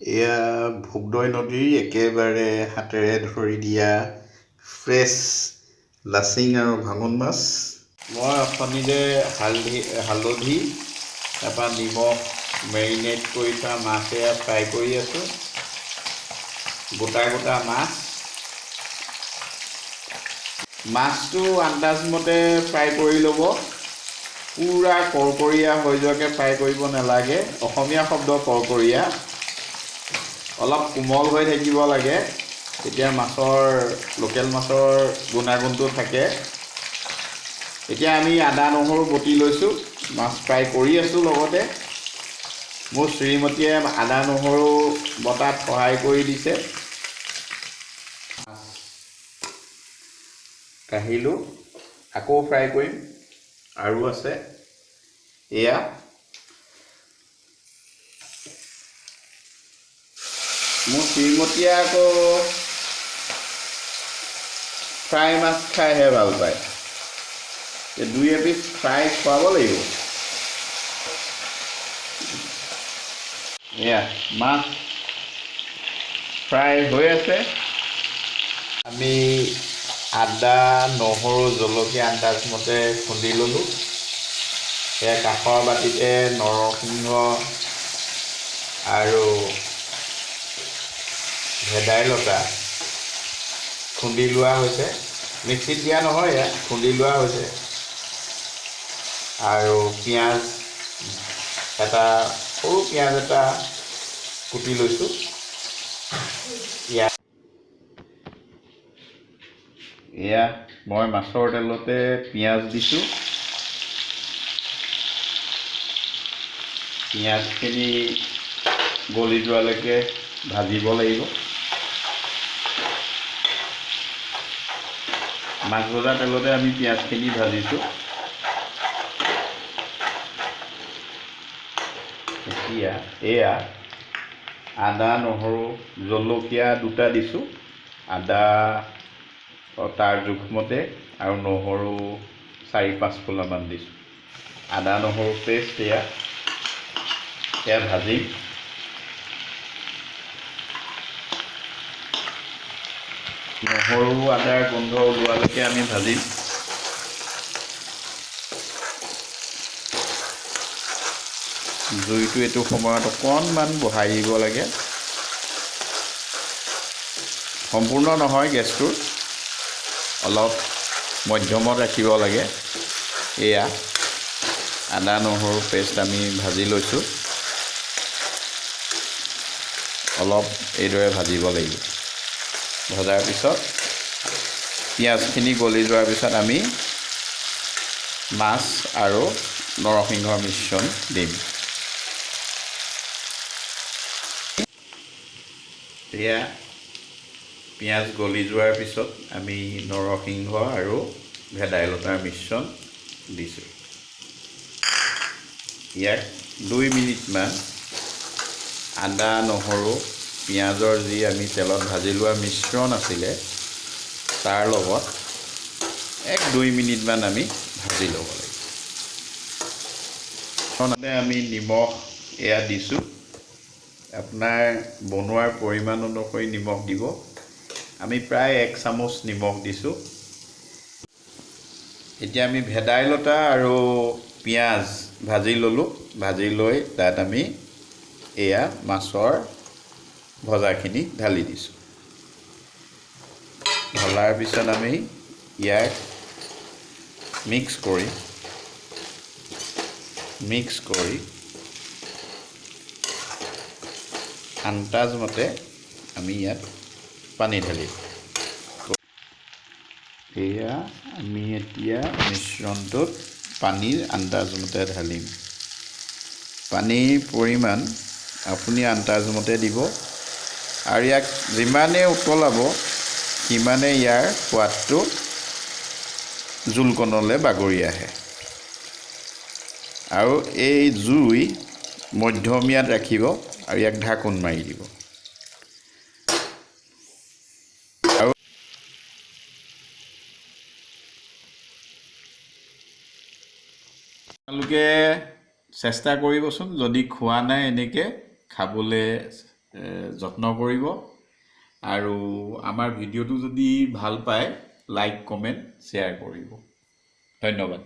এয়া ভোগদৈ নদীৰ একেবাৰে হাতেৰে ধৰি দিয়া ফ্ৰেছ লাচিং আৰু ভাঙোন মাছ। মই অথনিতে হালধি তাৰপৰা নিমখ মেৰিনেট কৰি থোৱা মাছ এয়া ফ্ৰাই কৰি আছোঁ। গোটা গোটা মাছ। মাছটো আন্দাজমতে ফ্ৰাই কৰি ল'ব। পূৰা কৰকৰীয়া হৈ যোৱাকৈ ফ্ৰাই কৰিব নালাগে। অসমীয়া শব্দ কৰকৰীয়া। অলপ কোমল হৈ থাকিব লাগে, তেতিয়া মাছৰ লোকেল মাছৰ গুণাগুণটো থাকে। এতিয়া আমি আদা নহৰু বটি লৈছোঁ, মাছ ফ্ৰাই কৰি আছোঁ লগতে। মোৰ শ্ৰীমতীয়ে আদা নহৰু বটাত সহায় কৰি দিছে। কাঢ়িলোঁ, আকৌ ফ্ৰাই কৰিম। আৰু আছে এয়া মোৰ শ্ৰীমতীয়ে আকৌ ফ্ৰাই মাছ খাইহে ভাল পায়। দুই এপিচ ফ্ৰাই খুৱাব লাগিব। এয়া মাছ ফ্ৰাই হৈ আছে। আমি আদা নহৰু জলকীয়া আন্দাজমতে খুন্দি ল'লোঁ। এয়া কাষৰ বাতিতে নৰসিংহ আৰু ভেদাইলতা খুন্দি লোৱা হৈছে। মিক্সিত দিয়া নহয়, এয়া খুন্দি লোৱা হৈছে। আৰু পিঁয়াজ সৰু পিঁয়াজ এটা কুটি লৈছোঁ। এয়া মই মাছৰ তেলতে পিঁয়াজ দিছোঁ। পিঁয়াজখিনি গলি যোৱালৈকে ভাজিব লাগিব। মাছ ভজা তেলতে আমি পিঁয়াজখিনি ভাজিছোঁ। এতিয়া এয়া আদা নহৰু জলকীয়া দুটা দিছোঁ। আদা তাৰ জোখমতে আৰু নহৰু 4-5 ফুলামান দিছোঁ। আদা নহৰু পেষ্ট এয়া ভাজিম। নহৰু আদাৰ গোন্ধ ওলোৱালৈকে আমি ভাজিম। জুইটো এইটো সময়ত অকণমান বঢ়াই দিব লাগে। সম্পূৰ্ণ নহয়, গেছটো অলপ মধ্যমত ৰাখিব লাগে। এয়া আদা নহৰু পেষ্ট আমি ভাজি লৈছোঁ। অলপ এইদৰে ভাজিব লাগিব। ভজাৰ পিছত পিঁয়াজখিনি গলি যোৱাৰ পিছত আমি মাছ আৰু নৰসিংহৰ মিশ্ৰণ দিম। এয়া পিঁয়াজ গলি যোৱাৰ পিছত আমি নৰসিংহ আৰু ভেদাইলতাৰ মিশ্ৰণ দিছোঁ। ইয়াক 2 মিনিটমান আদা নহৰু পিঁয়াজৰ যি আমি তেলত ভাজি লোৱা মিশ্ৰণ আছিলে তাৰ লগত 1-2 মিনিটমান আমি ভাজি ল'ব লাগিব। আমি নিমখ এয়া দিছোঁ। আপোনাৰ বনোৱাৰ পৰিমাণ অনুসৰি নিমখ দিব। আমি প্ৰায় 1 চামুচ নিমখ দিছোঁ। এতিয়া আমি ভেদাইলতা আৰু পিঁয়াজ ভাজি ল'লোঁ। ভাজি লৈ তাত আমি এয়া মাছৰ ভজাখিনি ঢালি দিছোঁ। ঢলাৰ পিছত আমি ইয়াক মিক্স কৰি আন্দাজমতে আমি ইয়াত পানী ঢালিম। এয়া আমি এতিয়া মিশ্ৰণটোত পানীৰ আন্দাজমতে ঢালিম। পানীৰ পৰিমাণ আপুনি আন্দাজমতে দিব আৰু ইয়াক যিমানে উতলাব সিমানে ইয়াৰ সোৱাদটো জোলকণলৈ বাগৰি আহে। আৰু এই জুই মধ্যমীয়াত ৰাখিব আৰু ইয়াক ঢাকোন মাৰি দিব। আৰু আপোনালোকে চেষ্টা কৰিবচোন, যদি খোৱা নাই এনেকৈ খাবলৈ যত্ন কৰিব আৰু আমাৰ ভিডিঅ'টো যদি ভাল পায় লাইক কমেণ্ট শ্বেয়াৰ কৰিব। ধন্যবাদ।